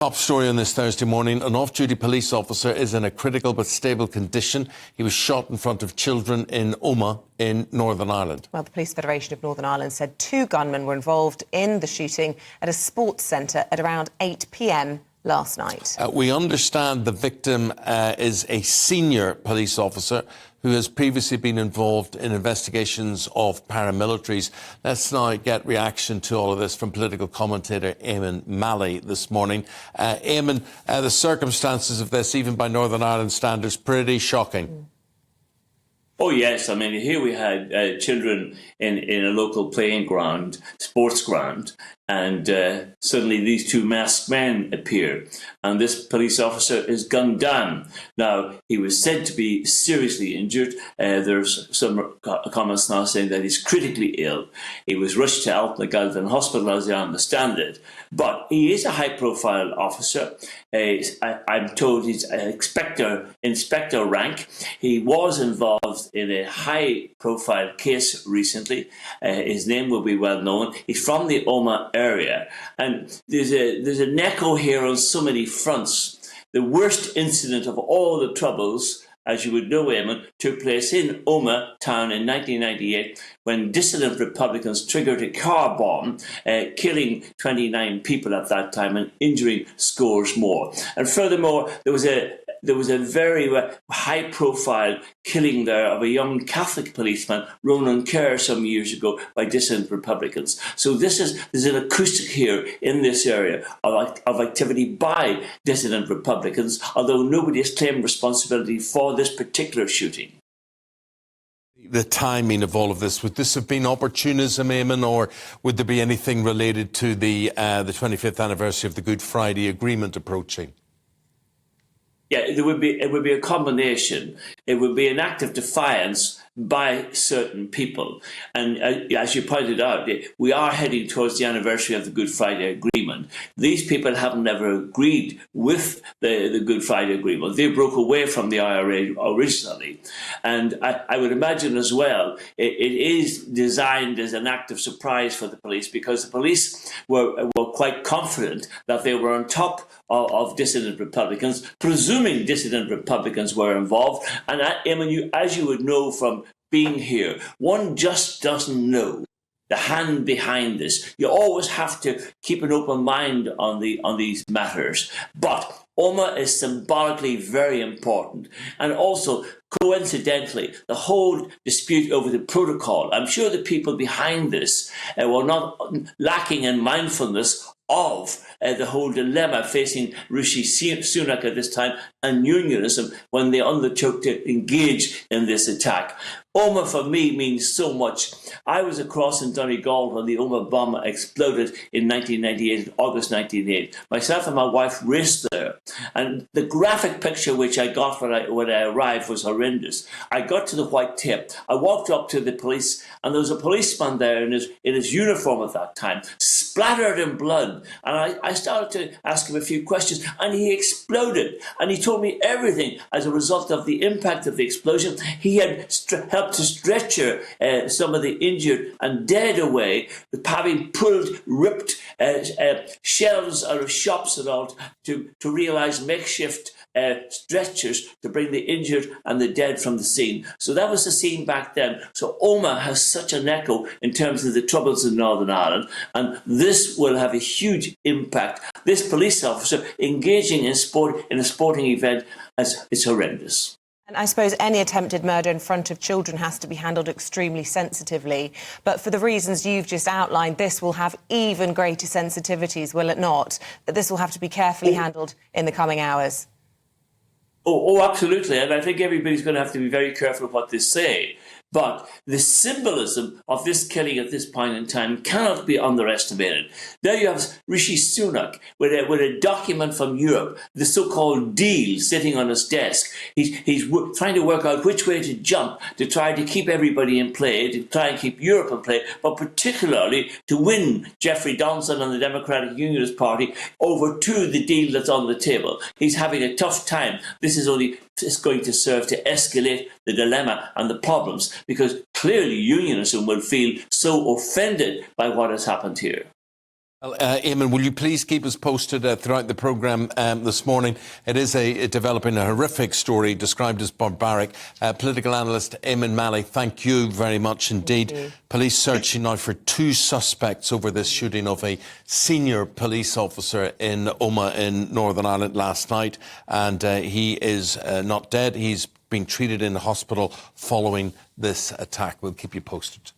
Top story on this Thursday morning. An off-duty police officer is in a critical but stable condition. He was shot in front of children in Omagh in Northern Ireland. Well, the Police Federation of Northern Ireland said 2 gunmen were involved in the shooting at a sports centre at around 8 p.m. last night. We understand the victim is a senior police officer who has previously been involved in investigations of paramilitaries. Let's now get reaction to all of this from political commentator Eamonn Mallie this morning. Eamonn, the circumstances of this, even by Northern Ireland standards, pretty shocking. Oh yes, I mean, here we had children in a local playing ground, sports ground, and suddenly these 2 masked men appear, and this police officer is gunned down. Now, he was said to be seriously injured. There's some comments now saying that he's critically ill. He was rushed to Galvin Hospital, as I understand it, but he is a high-profile officer. I'm told he's an inspector rank. He was involved in a high-profile case recently. His name will be well known. He's from the Omagh area, and there's an echo here on so many fronts. The worst incident of all the Troubles, as you would know, Eamon, took place in Omagh town in 1998 when dissident Republicans triggered a car bomb, killing 29 people at that time and injuring scores more. And furthermore, there was a very high-profile killing there of a young Catholic policeman, Ronan Kerr, some years ago by dissident Republicans. So there's an acoustic here in this area of activity by dissident Republicans, although nobody has claimed responsibility for this particular shooting. The timing of all of this, would this have been opportunism, Eamon, or would there be anything related to the 25th anniversary of the Good Friday Agreement approaching? Yeah, it would be a combination. It would be an act of defiance by certain people. And as you pointed out, we are heading towards the anniversary of the Good Friday Agreement. These people haven't ever agreed with the Good Friday Agreement. They broke away from the IRA originally. And I would imagine as well, it is designed as an act of surprise for the police, because the police were quite confident that they were on top of dissident Republicans, presuming dissident Republicans were involved. And as you would know from being here, one just doesn't know the hand behind this. You always have to keep an open mind on these matters. But Omagh is symbolically very important. And also, coincidentally, the whole dispute over the protocol, I'm sure the people behind this were not lacking in mindfulness of the whole dilemma facing Rishi Sunak at this time and unionism when they undertook to engage in this attack. Omagh for me means so much. I was across in Donegal when the Omagh bomb exploded in 1998, August 1998. Myself and my wife raced there, and the graphic picture which I got when I arrived was horrendous. I got to the white tape. I walked up to the police, and there was a policeman there in his uniform at that time, splattered in blood. And I started to ask him a few questions, and he exploded. And he told me everything as a result of the impact of the explosion. He had helped to stretcher some of the injured and dead away, having ripped shelves out of shops and all to realise makeshift stretchers to bring the injured and the dead from the scene. So that was the scene back then. So Omagh has such an echo in terms of the Troubles in Northern Ireland, and this will have a huge impact. This police officer engaging in a sporting event, it's horrendous. And I suppose any attempted murder in front of children has to be handled extremely sensitively. But for the reasons you've just outlined, this will have even greater sensitivities, will it not? That this will have to be carefully handled in the coming hours. Oh, absolutely. And I think everybody's going to have to be very careful of what they say. But the symbolism of this killing at this point in time cannot be underestimated. There you have Rishi Sunak with a document from Europe, the so-called deal, sitting on his desk. He's trying to work out which way to jump to try to keep everybody in play, to try and keep Europe in play, but particularly to win Jeffrey Donson and the Democratic Unionist Party over to the deal that's on the table. He's having a tough time. This is going to serve to escalate the dilemma and the problems, because clearly unionism will feel so offended by what has happened here. Well, Eamon, will you please keep us posted throughout the programme this morning? It is developing a horrific story described as barbaric. Political analyst Eamonn Mallie, thank you very much indeed. Police searching now for 2 suspects over this shooting of a senior police officer in Omagh in Northern Ireland last night. And he is not dead. He's being treated in the hospital following this attack. We'll keep you posted.